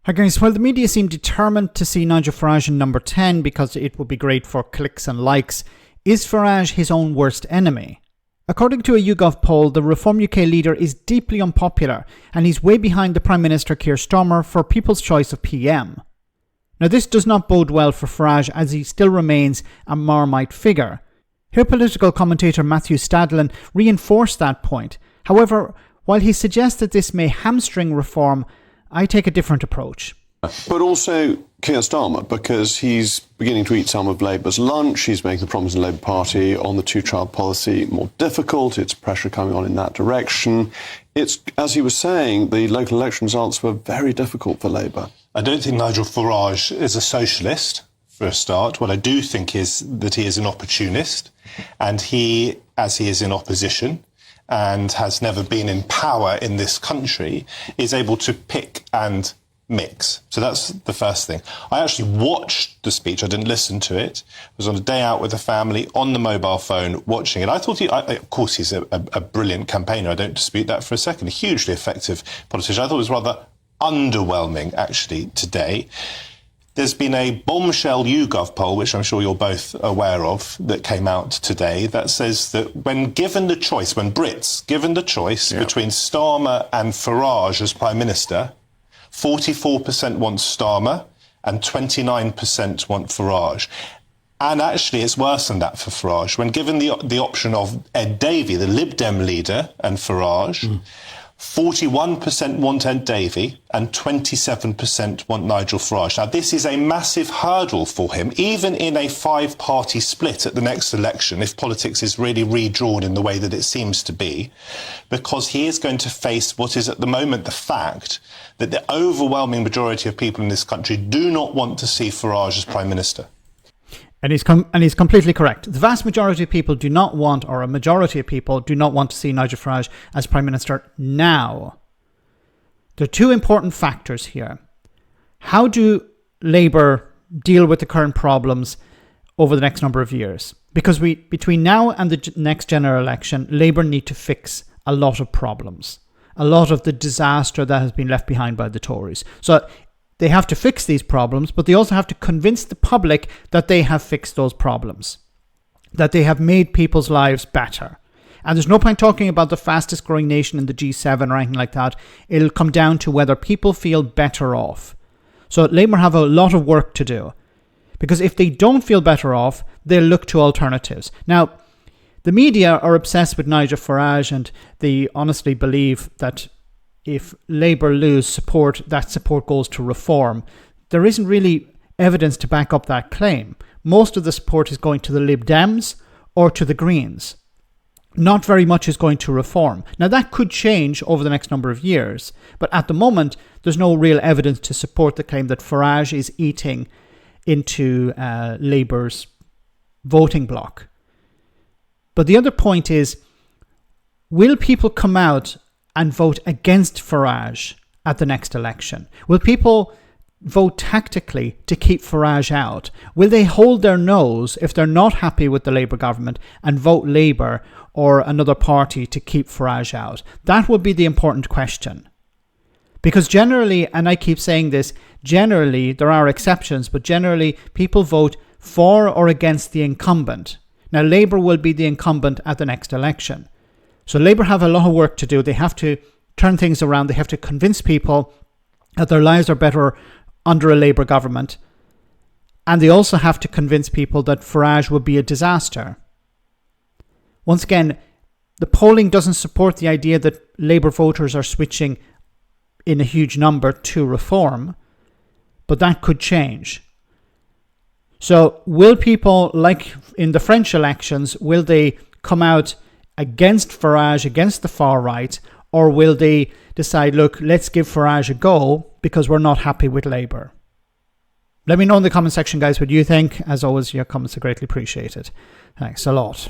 Hi guys, well the media seem determined to see Nigel Farage in number 10 because it would be great for clicks and likes. Is Farage his own worst enemy? According to a YouGov poll, the Reform UK leader is deeply unpopular and he's way behind the Prime Minister Keir Starmer for people's choice of PM. Now this does not bode well for Farage as he still remains a Marmite figure. Here political commentator Matthew Stadlen reinforced that point. However, while he suggests that this may hamstring reform, I take a different approach. But also Keir Starmer, because he's beginning to eat some of Labour's lunch. He's making the problems in the Labour Party on the two-child policy more difficult. It's pressure coming on in that direction. It's, as he was saying, the local election results were very difficult for Labour. I don't think Nigel Farage is a socialist, for a start. What I do think is that he is an opportunist, and he, as he is in opposition, and has never been in power in this country, is able to pick and mix. So that's the first thing. I actually watched the speech. I didn't listen to it. I was on a day out with the family on the mobile phone watching it. I thought of course, he's a brilliant campaigner. I don't dispute that for a second. A hugely effective politician. I thought it was rather underwhelming, actually, today. There's been a bombshell YouGov poll, which I'm sure you're both aware of, that came out today that says that when given the choice, when Brits given the choice between Starmer and Farage as Prime Minister, 44% want Starmer and 29% want Farage. And actually, it's worse than that for Farage. When given the option of Ed Davey, the Lib Dem leader, and Farage, 41% want Ed Davey and 27% want Nigel Farage. Now, this is a massive hurdle for him, even in a five-party split at the next election, if politics is really redrawn in the way that it seems to be, because he is going to face what is at the moment the fact that the overwhelming majority of people in this country do not want to see Farage as Prime Minister. And he's completely correct. The vast majority of people do not want, or a majority of people do not want to see Nigel Farage as Prime Minister now. There are two important factors here. How do Labour deal with the current problems over the next number of years? Because between now and the next general election, Labour need to fix a lot of problems, a lot of the disaster that has been left behind by the Tories. So they have to fix these problems, but they also have to convince the public that they have fixed those problems, that they have made people's lives better. And there's no point talking about the fastest growing nation in the G7 or anything like that. It'll come down to whether people feel better off. So Labour have a lot of work to do, because if they don't feel better off, they'll look to alternatives. Now, the media are obsessed with Nigel Farage, and they honestly believe that if Labour lose support, that support goes to reform. There isn't really evidence to back up that claim. Most of the support is going to the Lib Dems or to the Greens. Not very much is going to reform. Now that could change over the next number of years, but at the moment there's no real evidence to support the claim that Farage is eating into Labour's voting bloc. But the other point is, will people come out and vote against Farage at the next election? Will people vote tactically to keep Farage out? Will they hold their nose if they're not happy with the Labour government and vote Labour or another party to keep Farage out? That would be the important question. Because generally, and I keep saying this, generally there are exceptions, but generally people vote for or against the incumbent. Now Labour will be the incumbent at the next election. So Labour have a lot of work to do. They have to turn things around. They have to convince people that their lives are better under a Labour government. And they also have to convince people that Farage would be a disaster. Once again, the polling doesn't support the idea that Labour voters are switching in a huge number to reform, but that could change. So will people, like in the French elections, will they come out against Farage, against the far right, or will they decide, look, let's give Farage a go because we're not happy with Labour? Let me know in the comment section, guys, what you think. As always, your comments are greatly appreciated. Thanks a lot.